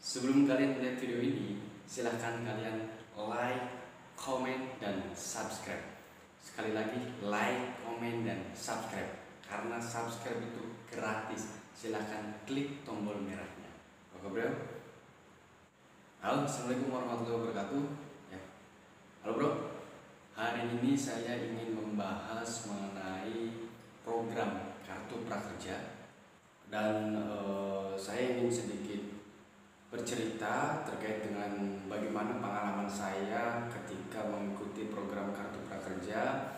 Sebelum kalian melihat video ini, silahkan kalian like, comment, dan subscribe. Sekali lagi, like, comment, dan subscribe. Karena subscribe itu gratis. Silahkan klik tombol merahnya. Oke bro? Halo, assalamualaikum warahmatullahi wabarakatuh. Ya. Halo bro, hari ini saya ingin membahas mengenai program kartu prakerja. Dan saya ingin sedikit bercerita terkait dengan bagaimana pengalaman saya ketika mengikuti program kartu prakerja.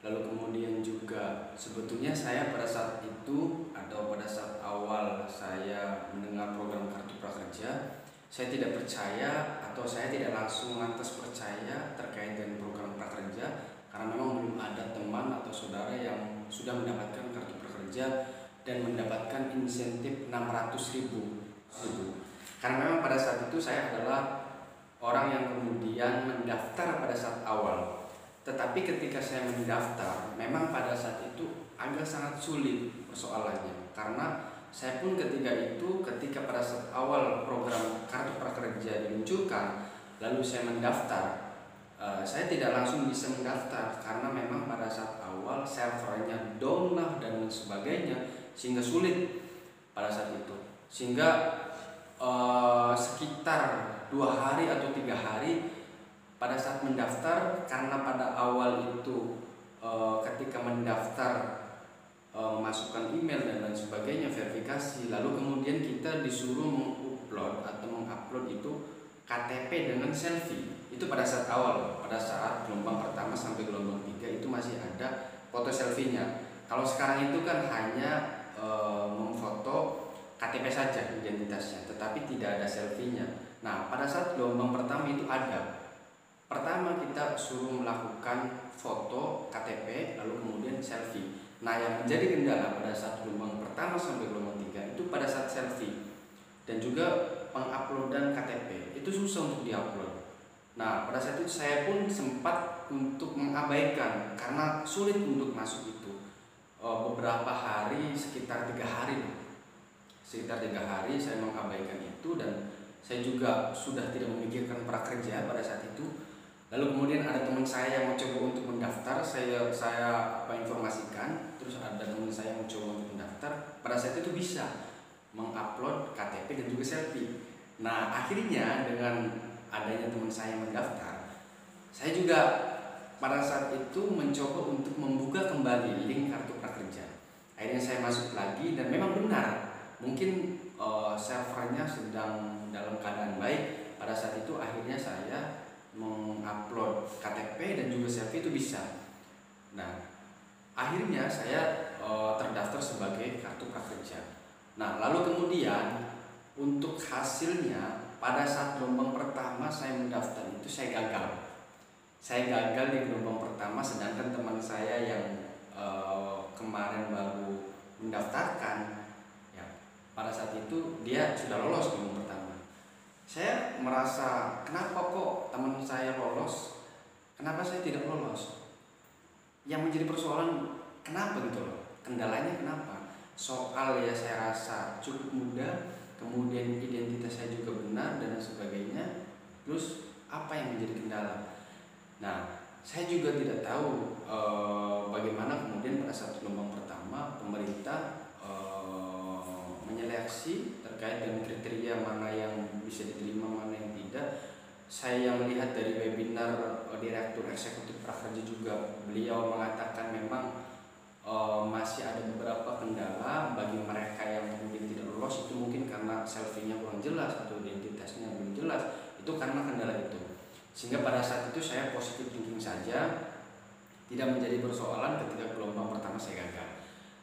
Lalu kemudian juga sebetulnya saya pada saat itu atau pada saat awal saya mendengar program kartu prakerja, saya tidak percaya atau saya tidak langsung lantas percaya terkait dengan program prakerja, karena memang belum ada teman atau saudara yang sudah mendapatkan kartu prakerja dan mendapatkan insentif 600.000. Karena memang pada saat itu saya adalah orang yang kemudian mendaftar pada saat awal. Tetapi ketika saya mendaftar, memang pada saat itu agak sangat sulit persoalannya. Karena saya pun ketika pada saat awal program kartu prakerja diluncurkan, lalu saya mendaftar, saya tidak langsung bisa mendaftar karena memang pada saat awal servernya down lah dan sebagainya, sehingga sulit pada saat itu. Sehingga sekitar 2 hari atau 3 hari pada saat mendaftar, karena pada awal itu ketika mendaftar memasukkan email dan lain sebagainya, verifikasi, lalu kemudian kita disuruh mengupload itu KTP dengan selfie. Itu pada saat awal, pada saat gelombang pertama sampai gelombang 3 itu masih ada foto selfie-nya. Kalau sekarang itu kan hanya memfoto KTP saja identitasnya, tetapi tidak ada selfie-nya. Nah, pada saat gelombang pertama itu ada. Pertama kita suruh melakukan foto KTP, lalu kemudian selfie. Nah, yang menjadi kendala pada saat gelombang pertama sampai gelombang 3 itu pada saat selfie. Dan juga penguploadan KTP, itu susah untuk diupload. Nah, pada saat itu saya pun sempat untuk mengabaikan karena sulit untuk masuk itu. Beberapa hari, sekitar 3 hari saya mengabaikan itu, dan saya juga sudah tidak memikirkan prakerja pada saat itu. Lalu kemudian ada teman saya yang mencoba untuk mendaftar, saya informasikan, terus ada teman saya yang mencoba untuk mendaftar, pada saat itu bisa mengupload KTP dan juga selfie. Nah, akhirnya dengan adanya teman saya yang mendaftar, saya juga pada saat itu mencoba untuk membuka kembali link kartu prakerja. Akhirnya saya masuk lagi dan memang benar, mungkin servernya sedang dalam keadaan baik. Pada saat itu akhirnya saya mengupload KTP dan juga selfie itu bisa. Nah, akhirnya saya terdaftar sebagai kartu prakerja. Nah, lalu kemudian untuk hasilnya pada saat gelombang pertama saya mendaftar itu saya gagal. Saya gagal di gelombang pertama, sedangkan teman saya yang kemarin baru mendaftarkan, pada saat itu dia sudah lolos gelombang pertama. Saya merasa, kenapa kok teman saya lolos, kenapa saya tidak lolos? Yang menjadi persoalan, kenapa gitu loh, kendalanya kenapa? Soal ya saya rasa cukup mudah, kemudian identitas saya juga benar dan sebagainya. Terus apa yang menjadi kendala? Nah, saya juga tidak tahu bagaimana kemudian pada saat gelombang pertama pemerintah menyeleksi terkait dengan kriteria mana yang bisa diterima, mana yang tidak. Saya yang melihat dari webinar Direktur Eksekutif Prakerja juga, beliau mengatakan memang masih ada beberapa kendala bagi mereka yang kemudian tidak lolos. Itu mungkin karena selfie-nya kurang jelas atau identitasnya belum jelas. Itu karena kendala itu. Sehingga pada saat itu saya positive thinking saja, tidak menjadi persoalan ketika gelombang pertama saya gagal.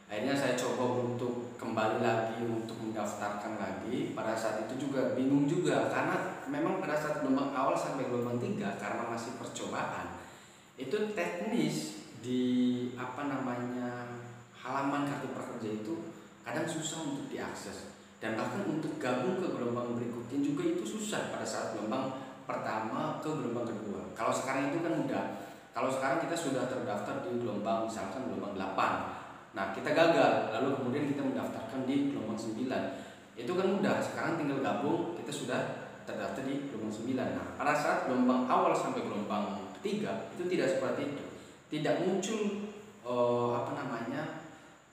Akhirnya saya coba untuk kembali lagi untuk mendaftarkan lagi. Pada saat itu juga bingung juga, karena memang pada saat gelombang awal sampai gelombang 3 karena masih percobaan, itu teknis di halaman kartu prakerja itu kadang susah untuk diakses, dan bahkan untuk gabung ke gelombang berikutnya juga itu susah pada saat gelombang pertama ke gelombang kedua. Kalau sekarang itu kan mudah. Kalau sekarang kita sudah terdaftar di gelombang, misalkan gelombang 8. Nah, kita gagal, lalu kemudian kita mendaftarkan di gelombang 9. Itu kan mudah, sekarang tinggal gabung, kita sudah terdaftar di gelombang 9. Nah, pada saat gelombang awal sampai gelombang ketiga itu tidak seperti itu. Tidak muncul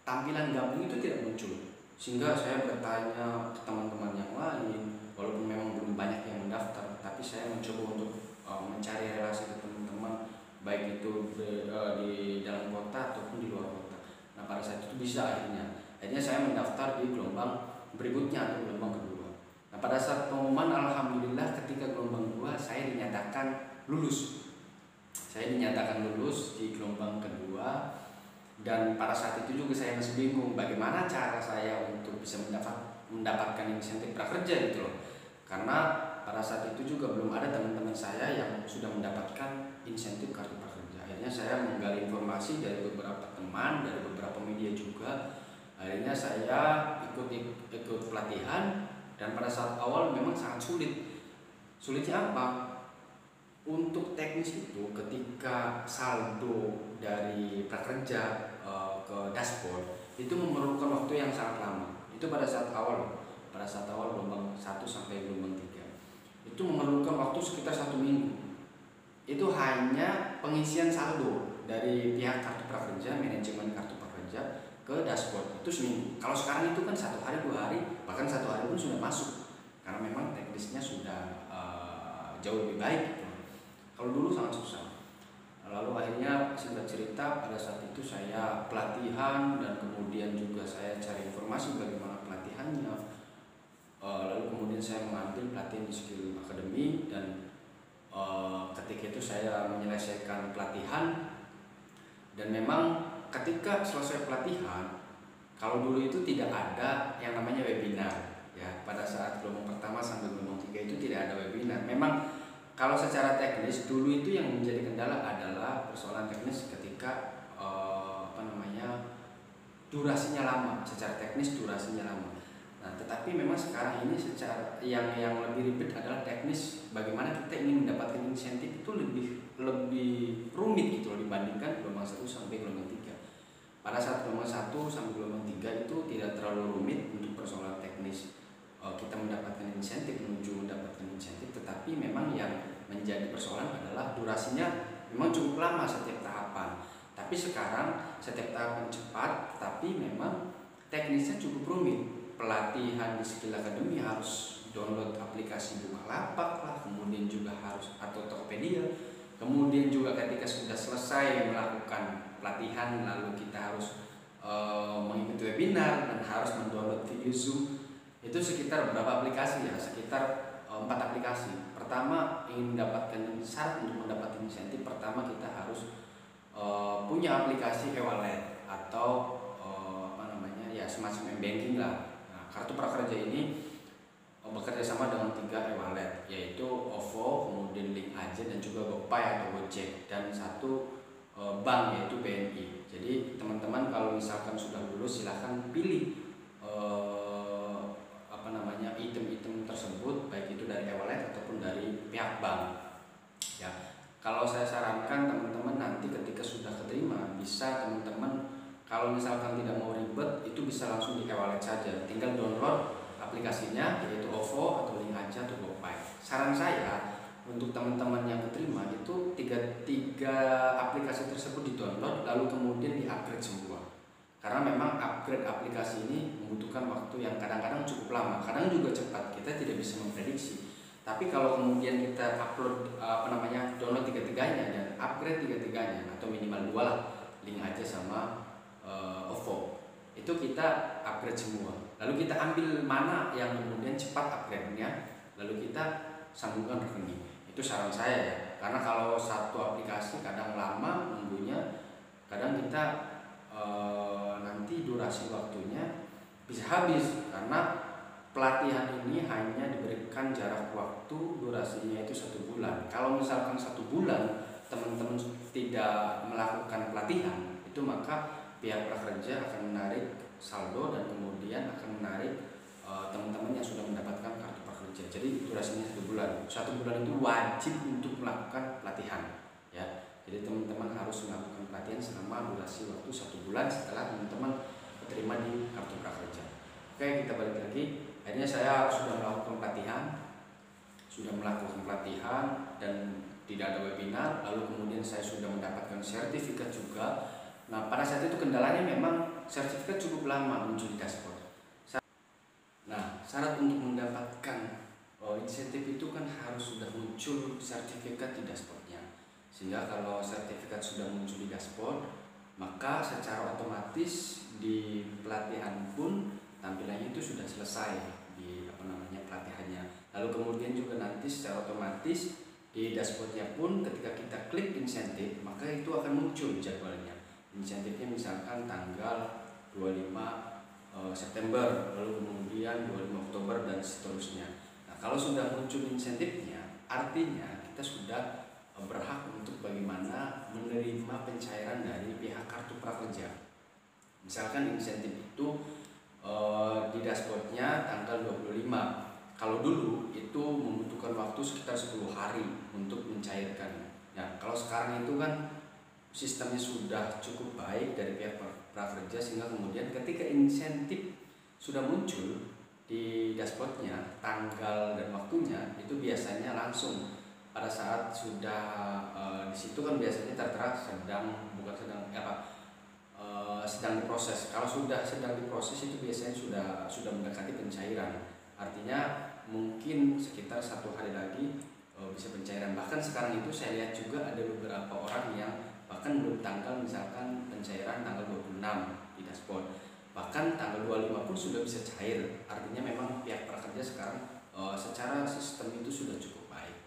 tampilan gabung itu tidak muncul. Sehingga saya bertanya ke teman-teman yang lain, walaupun memang belum banyak yang mendaftar, tapi saya mencoba untuk mencari relasi ke teman-teman, baik itu di dalam kota ataupun di luar kota. Nah, pada saat itu bisa akhirnya saya mendaftar di gelombang berikutnya atau gelombang kedua. Nah, pada saat pengumuman, alhamdulillah ketika gelombang 2 saya dinyatakan lulus. Saya dinyatakan lulus di gelombang kedua, dan pada saat itu juga saya masih bingung bagaimana cara saya untuk bisa mendapatkan insentif prakerja gitu loh. Karena pada saat itu juga belum ada teman-teman saya yang sudah mendapatkan insentif kartu prakerja. Akhirnya saya menggali informasi dari beberapa teman, dari beberapa media juga. Akhirnya saya ikut pelatihan, dan pada saat awal memang sangat sulit. Sulitnya apa? Untuk teknis itu ketika saldo dari prakerja ke dashboard itu memerlukan waktu yang sangat lama. Itu pada saat awal gelombang 1 sampai gelombang 3 itu memerlukan waktu sekitar 1 minggu. Itu hanya pengisian saldo dari pihak kartu prakerja, manajemen kartu prakerja ke dashboard itu seminggu. Kalau sekarang itu kan 1 hari, 2 hari, bahkan 1 hari pun sudah masuk, karena memang teknisnya sudah jauh lebih baik gitu. Kalau dulu sangat susah. Lalu akhirnya singkat cerita, pada saat itu saya pelatihan, dan kemudian juga saya cari informasi bagaimana pelatihannya. Lalu kemudian saya mengambil pelatihan di Skill Academy, dan ketika itu saya menyelesaikan pelatihan. Dan memang ketika selesai pelatihan, kalau dulu itu tidak ada yang namanya webinar ya. Pada saat gelombang pertama sampai gelombang 3 itu tidak ada webinar. Memang kalau secara teknis dulu itu yang menjadi kendala adalah persoalan teknis ketika durasinya lama. Secara teknis durasinya lama. Nah, tetapi memang sekarang ini secara yang lebih ribet adalah teknis, bagaimana kita ingin mendapatkan insentif itu lebih rumit gitu loh dibandingkan gelombang 1 sampai gelombang 3. Pada saat gelombang 1 sampai gelombang 3 itu tidak terlalu rumit untuk persoalan teknis. Kita mendapatkan insentif, menuju mendapatkan insentif, tetapi memang yang menjadi persoalan adalah durasinya memang cukup lama setiap tahapan. Tapi sekarang setiap tahapan cepat, tapi memang teknisnya cukup rumit. Pelatihan di Skill Academy harus download aplikasi Bukalapak lah, kemudian juga harus atau Tokopedia. Kemudian juga ketika sudah selesai melakukan pelatihan, lalu kita harus mengikuti webinar dan harus mendownload video Zoom. Itu sekitar berapa aplikasi ya? Sekitar 4 aplikasi. Pertama, ingin mendapatkan syarat untuk mendapatkan insentif, pertama kita harus punya aplikasi e-wallet atau semacam m-banking lah. Nah, kartu prakerja ini bekerja sama dengan 3 e-wallet, yaitu OVO, kemudian Link Aja, dan juga GoPay atau Gojek, dan 1 bank yaitu BNI. Jadi teman-teman kalau misalkan sudah lulus, silahkan pilih item-item tersebut, baik itu dari e-wallet ataupun dari pihak bank. Ya, kalau saya sarankan teman-teman nanti ketika sudah keterima, bisa teman-teman kalau misalkan tidak mau ribet, itu bisa langsung di e-wallet saja. Tinggal download aplikasinya, yaitu OVO atau Link Aja atau GoPay. Saran saya untuk teman-teman yang keterima itu tiga aplikasi tersebut di-download, lalu kemudian di-upgrade semua. Karena memang upgrade aplikasi ini membutuhkan waktu yang kadang-kadang cukup lama, kadang juga cepat, kita tidak bisa memprediksi. Tapi kalau kemudian kita upload download tiga-tiganya dan upgrade tiga-tiganya, atau minimal 2 lah, Link Aja sama OVO, itu kita upgrade semua. Lalu kita ambil mana yang kemudian cepat upgrade-nya, lalu kita sambungkan rekening. Itu saran saya ya. Karena kalau satu aplikasi kadang lama nunggunya, kadang kita nanti durasi waktunya bisa habis, karena pelatihan ini hanya diberikan jarak waktu durasinya itu 1 bulan. Kalau misalkan 1 bulan teman-teman tidak melakukan pelatihan, itu maka pihak prakerja akan menarik saldo dan kemudian akan menarik teman-teman yang sudah mendapatkan kartu prakerja. Jadi durasinya 1 bulan. 1 bulan itu wajib untuk melakukan pelatihan ya. Jadi teman-teman harus melakukan pelatihan selama durasi waktu 1 bulan setelah teman-teman terima di kartu prakerja. Oke, kita balik lagi. Akhirnya saya sudah melakukan pelatihan dan tidak ada webinar, lalu kemudian saya sudah mendapatkan sertifikat juga. Nah, pada saat itu kendalanya memang sertifikat cukup lama muncul di dashboard. Nah, syarat untuk mendapatkan insentif itu kan harus sudah muncul sertifikat di dashboardnya. Sehingga kalau sertifikat sudah muncul di dashboard, maka secara otomatis di pelatihan pun tampilannya itu sudah selesai di pelatihannya. Lalu kemudian juga nanti secara otomatis di dashboardnya pun ketika kita klik insentif, maka itu akan muncul jadwalnya. Insentifnya misalkan tanggal 25 September, lalu kemudian 25 Oktober dan seterusnya. Nah, kalau sudah muncul insentifnya, artinya kita sudah berhak untuk bagaimana menerima pencairan dari pihak kartu prakerja. Misalkan insentif itu di dashboardnya tanggal 25. Kalau dulu itu membutuhkan waktu sekitar 10 hari untuk mencairkan. Nah, kalau sekarang itu kan sistemnya sudah cukup baik dari pihak prakerja, sehingga kemudian ketika insentif sudah muncul di dashboardnya, tanggal dan waktunya itu biasanya langsung pada saat sudah di situ kan biasanya tertera sedang diproses. Kalau sudah sedang diproses itu biasanya sudah mendekati pencairan. Artinya mungkin sekitar 1 hari lagi bisa pencairan. Bahkan sekarang itu saya lihat juga ada beberapa orang yang bahkan belum tanggal, misalkan pencairan tanggal 26 di dashboard, bahkan tanggal 25 pun sudah bisa cair. Artinya memang pihak prakerja sekarang secara sistem itu sudah cukup baik.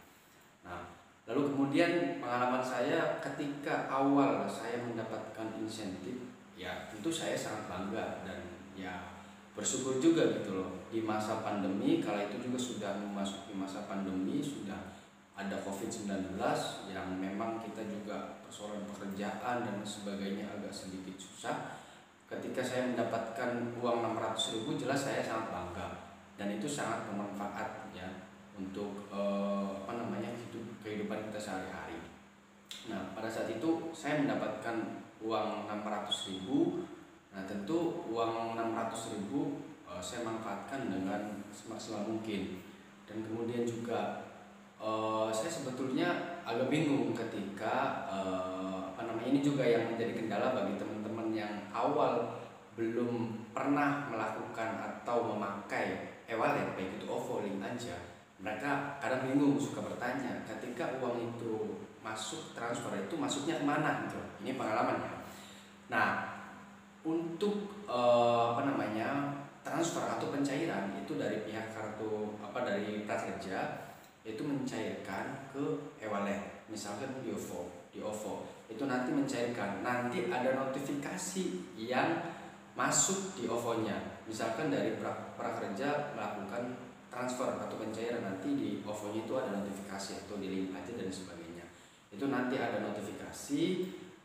Nah, lalu kemudian pengalaman saya ketika awal saya mendapatkan insentif, ya tentu saya sangat bangga dan ya bersyukur juga gitu loh. Di masa pandemi, kala itu juga sudah memasuki masa pandemi, sudah ada COVID-19 yang memang kita juga persoalan pekerjaan dan sebagainya agak sedikit susah. Ketika saya mendapatkan uang 600.000, jelas saya sangat bangga dan itu sangat bermanfaat ya untuk kehidupan kita sehari-hari. Nah, pada saat itu saya mendapatkan uang 600.000. Nah, tentu uang 600.000 saya manfaatkan dengan semaksimal mungkin. Dan kemudian juga saya sebetulnya agak bingung ketika ini juga yang menjadi kendala bagi teman-teman yang awal belum pernah melakukan atau memakai e-wallet, baik itu OVO, link aja. Mereka kadang bingung, suka bertanya ketika uang itu masuk transfer itu masuknya kemana gitu. Ini pengalamannya. Nah, untuk transfer atau pencairan itu dari pihak dari prakerja itu mencairkan ke e-wallet. Misalkan di OVO itu nanti mencairkan, nanti ada notifikasi yang masuk di OVO-nya. Misalkan dari prakerja melakukan transfer atau pencairan, nanti di OVO-nya itu ada notifikasi atau di link aja dan sebagainya. Itu nanti ada notifikasi.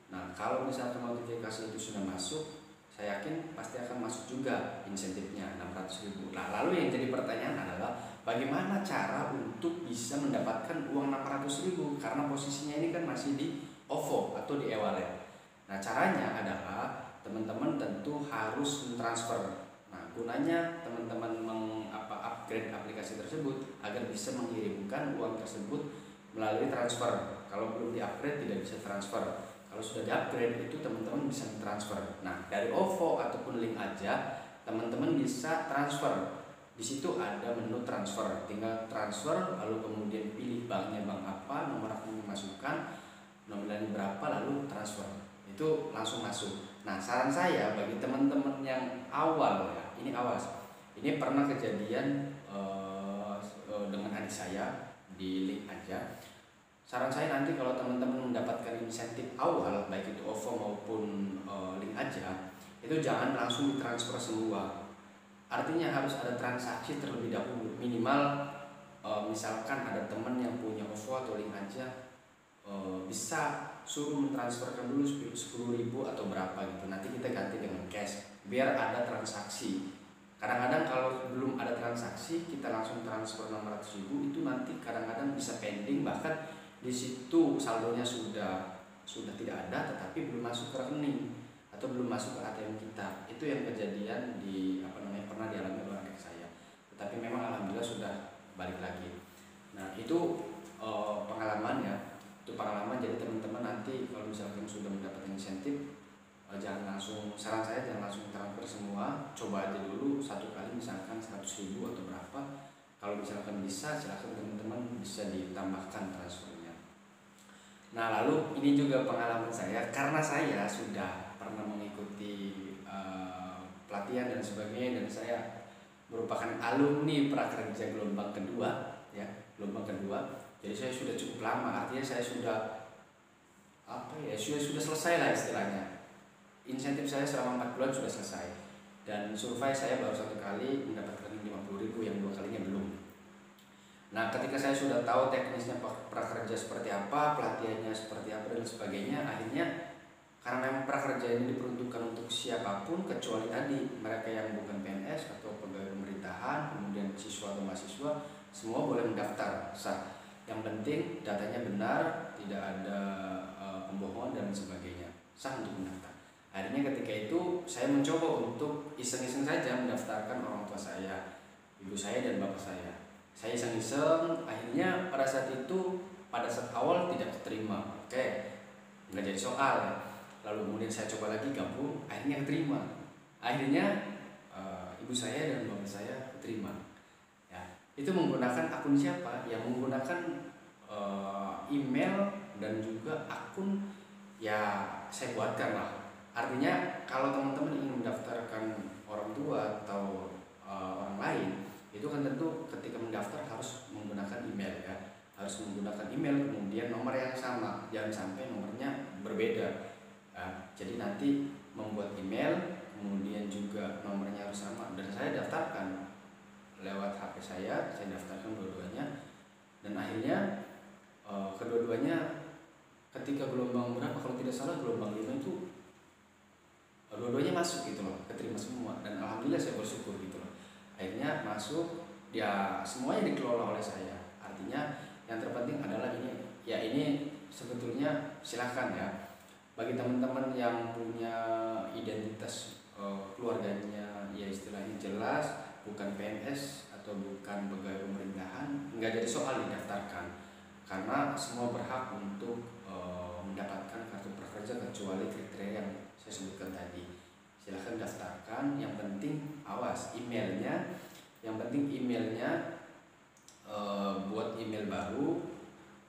Nah, kalau misalkan notifikasi itu sudah masuk, saya yakin pasti akan masuk juga insentifnya 600.000. Nah, lalu yang jadi pertanyaan adalah bagaimana cara untuk bisa mendapatkan uang 600.000 karena posisinya ini kan masih di OVO atau di e-wallet. Nah, caranya adalah teman-teman tentu harus mentransfer. Nah, gunanya teman-teman upgrade aplikasi tersebut agar bisa mengirimkan uang tersebut melalui transfer. Kalau belum di-upgrade tidak bisa transfer. Kalau sudah di-upgrade itu teman-teman bisa transfer. Nah, dari OVO ataupun link aja teman-teman bisa transfer. Di situ ada menu transfer. Tinggal transfer lalu kemudian pilih banknya bank apa, nomor akunnya masukkan, nominalnya berapa lalu transfer. Itu langsung masuk. Nah, saran saya bagi teman-teman yang awal ya, ini awas. Ini pernah kejadian dengan adik saya di link aja. Saran saya nanti kalau teman-teman mendapatkan insentif awal, baik itu OVO maupun link aja, itu jangan langsung ditransfer semua. Artinya harus ada transaksi terlebih dahulu. Minimal misalkan ada teman yang punya OVO atau link aja, bisa suruh mentransferkan dulu 10.000 atau berapa gitu. Nanti kita ganti dengan cash biar ada transaksi. Kadang-kadang kalau belum ada transaksi kita langsung transfer 600.000 itu nanti kadang-kadang bisa pending, bahkan di situ saldonya sudah tidak ada tetapi belum masuk ke rekening atau belum masuk ke ATM kita. Itu yang kejadian pernah dialami oleh adik saya. tapi memang alhamdulillah sudah balik lagi. Nah itu pengalaman ya, itu pengalaman. Jadi teman-teman nanti kalau misalkan sudah mendapatkan insentif, jangan langsung, saran saya jangan langsung transfer semua, coba aja dulu satu kali misalkan 100.000 atau berapa. Kalau misalkan bisa, silahkan teman-teman bisa ditambahkan transfernya. Nah lalu ini juga pengalaman saya, karena saya sudah pernah mengikuti pelatihan dan sebagainya, dan saya merupakan alumni prakerja gelombang kedua ya, gelombang kedua. Jadi saya sudah cukup lama, artinya saya sudah sudah selesai lah istilahnya. Insentif saya selama 4 bulan sudah selesai, dan survei saya baru 1 kali mendapatkan 50.000, yang 2 kalinya belum. Nah ketika saya sudah tahu teknisnya prakerja seperti apa, pelatihannya seperti apa dan sebagainya, akhirnya karena memang prakerja ini diperuntukkan untuk siapapun kecuali tadi mereka yang bukan PNS atau pegawai pemerintahan, kemudian siswa atau mahasiswa, semua boleh mendaftar sah. Yang penting datanya benar, tidak ada pembohongan dan sebagainya, sah untuk mendaftar. Akhirnya ketika itu saya mencoba untuk iseng-iseng saja mendaftarkan orang tua saya, ibu saya dan bapak saya. Saya iseng-iseng, akhirnya pada saat itu, pada saat awal tidak keterima, nggak jadi soal ya. Lalu kemudian saya coba lagi gabung, akhirnya keterima. Akhirnya ibu saya dan bapak saya keterima. Ya, itu menggunakan akun siapa? Yang menggunakan email dan juga akun ya saya buatkan lah. Artinya kalau teman-teman ingin mendaftarkan orang tua atau orang lain, itu kan tentu ketika mendaftar harus menggunakan email ya, harus menggunakan email, kemudian nomor yang sama, jangan sampai nomornya berbeda. Jadi nanti membuat email, kemudian juga nomornya harus sama, dan saya daftarkan lewat HP saya daftarkan dua-duanya, dan akhirnya kedua-duanya ketika gelombang berapa, kalau tidak salah gelombang 5 itu dua-duanya masuk gitu loh, keterima semua, dan alhamdulillah saya bersyukur gitu loh. Akhirnya masuk, ya semuanya dikelola oleh saya. Artinya yang terpenting adalah ini sebetulnya silahkan ya, bagi teman-teman yang punya identitas keluarganya ya istilahnya jelas, bukan PNS atau bukan pegawai pemerintahan, nggak jadi soal didaftarkan, karena semua berhak untuk mendapatkan kartu prakerja kecuali kriteria yang saya sebutkan tadi. Silahkan daftarkan, yang penting awas emailnya, buat email baru,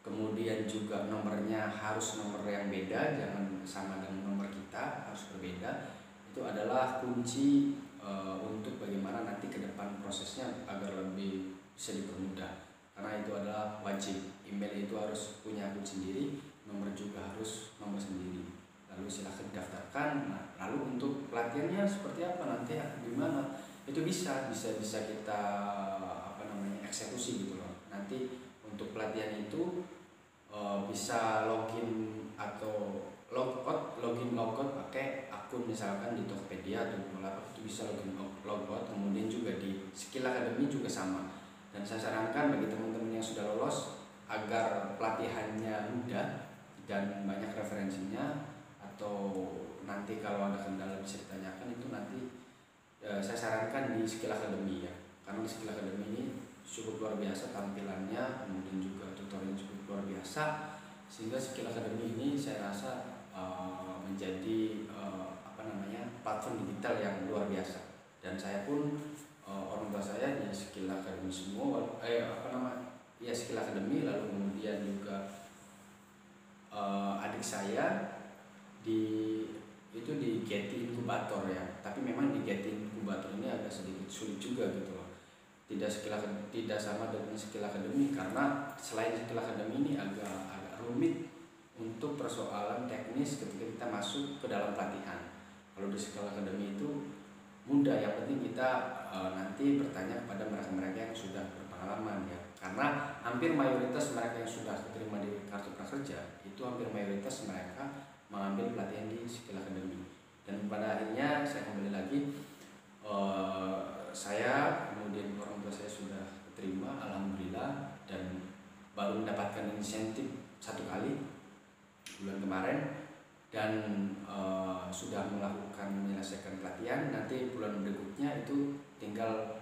kemudian juga nomornya harus nomor yang beda, jangan sama dengan nomor kita, harus berbeda. Itu adalah kunci untuk bagaimana nanti ke depan prosesnya agar lebih bisa dipermudah, karena itu adalah wajib. Email itu harus punya akun sendiri, nomor juga harus nomor sendiri. Lalu silahkan daftarkan. Nah, lalu untuk pelatihannya seperti apa, nanti gimana, itu bisa kita eksekusi gitu loh. Nanti untuk pelatihan itu bisa login atau login logout pakai akun misalkan di Tokopedia atau Bukalapak, itu bisa login logout. Kemudian juga di Skill Academy juga sama. Dan saya sarankan bagi teman-teman yang sudah lolos, agar pelatihannya mudah dan banyak referensinya, atau nanti kalau ada kendala bisa ditanyakan, itu nanti saya sarankan di Skill Academy ya, karena di Skill Academy ini cukup luar biasa tampilannya, kemudian juga tutorial cukup luar biasa, sehingga Skill Academy ini saya rasa menjadi platform digital yang luar biasa. Dan saya pun orang tua saya di Skill Academy semua, Skill Academy. Lalu kemudian juga adik saya di Getty Incubator ya, tapi memang di Getty Incubator ini agak sedikit sulit juga gitu loh. Tidak sama dengan Skill Academy, karena selain Skill Academy ini agak rumit untuk persoalan teknis ketika kita masuk ke dalam pelatihan. Kalau di Skill Academy itu mudah, yang penting kita nanti bertanya kepada mereka-mereka yang sudah berpengalaman ya, karena hampir mayoritas mereka yang sudah diterima di kartu prakerja itu hampir mayoritas mereka mengambil pelatihan di Skill Academy. Dan pada akhirnya saya kembali lagi, saya kemudian orang tua saya sudah diterima alhamdulillah, dan baru mendapatkan insentif 1 kali bulan kemarin, dan sudah menyelesaikan pelatihan. Nanti bulan berikutnya itu tinggal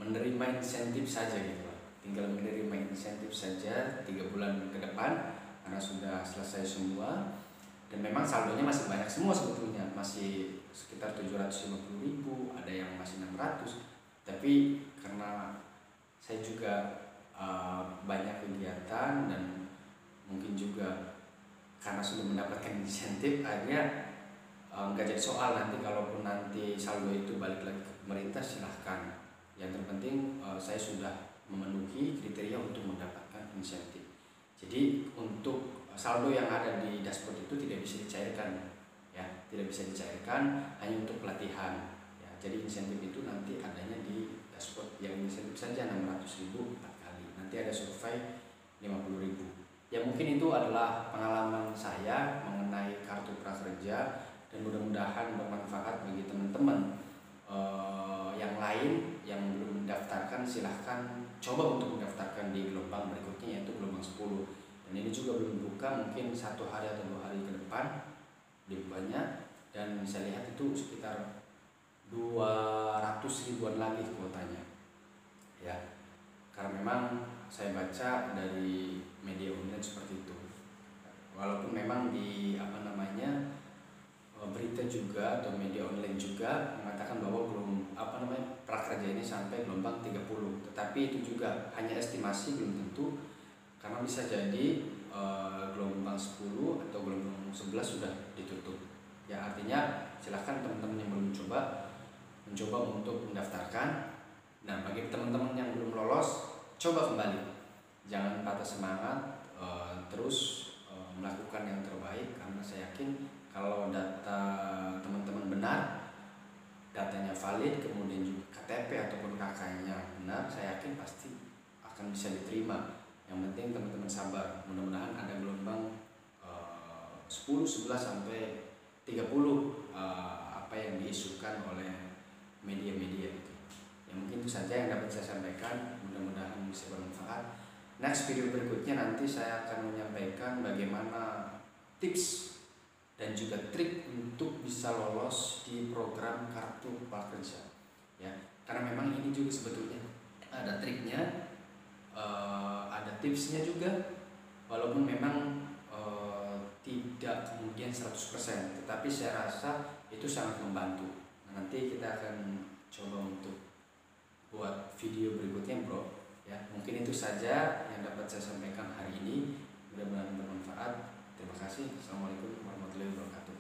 menerima insentif saja gitu Pak. Tinggal menerima insentif saja 3 bulan ke depan karena sudah selesai semua, dan memang saldonya masih banyak semua sebetulnya, masih sekitar 750.000, ada yang masih 600. Tapi karena saya juga banyak kegiatan dan mungkin juga karena sudah mendapatkan insentif, akhirnya nggak jadi soal. Nanti kalaupun nanti saldo itu balik lagi ke pemerintah, silahkan. Yang terpenting saya sudah memenuhi kriteria untuk mendapatkan insentif. Jadi untuk saldo yang ada di dashboard itu tidak bisa dicairkan, ya, tidak bisa dicairkan, hanya untuk pelatihan. Ya, jadi insentif itu nanti adanya di dashboard. Yang insentif saja 600.000 4 kali. Nanti ada survei 50.000. Ya mungkin itu adalah pengalaman saya mengenai kartu prakerja, dan mudah-mudahan bermanfaat bagi teman-teman yang lain yang belum mendaftarkan. Silahkan coba untuk mendaftarkan di gelombang berikutnya, yaitu gelombang 10. Dan ini juga belum buka, mungkin 1 hari atau 2 hari ke depan dibukanya, dan saya lihat itu sekitar 200 ribuan lagi kuotanya, ya, karena memang saya baca dari media online seperti itu. Walaupun memang di berita juga atau media online juga mengatakan bahwa prakerja ini sampai gelombang 30, tetapi itu juga hanya estimasi, belum tentu, karena bisa jadi gelombang 10 atau gelombang 11 sudah ditutup. Ya, artinya silahkan teman-teman yang belum mencoba untuk mendaftarkan. Nah, bagi teman-teman yang belum lolos, coba kembali, jangan patah semangat, terus melakukan yang terbaik, karena saya yakin kalau data teman-teman benar, datanya valid, kemudian juga KTP ataupun KK-nya benar, saya yakin pasti akan bisa diterima. Yang penting teman-teman sabar, mudah-mudahan ada gelombang 10, 11 sampai 30 apa yang diisukan oleh media-media itu. Ya mungkin itu saja yang dapat saya sampaikan, mudah-mudahan bisa bermanfaat. Next video berikutnya nanti saya akan menyampaikan bagaimana tips dan juga trik untuk bisa lolos di program kartu prakerja, ya, karena memang ini juga sebetulnya ada triknya, ada tipsnya juga, walaupun memang tidak kemudian 100%, tetapi saya rasa itu sangat membantu. Nah, nanti kita akan coba untuk buat video berikutnya, bro, ya. Mungkin itu saja yang dapat saya sampaikan hari ini, mudah-mudahan bermanfaat. Terima kasih. Assalamualaikum warahmatullahi wabarakatuh.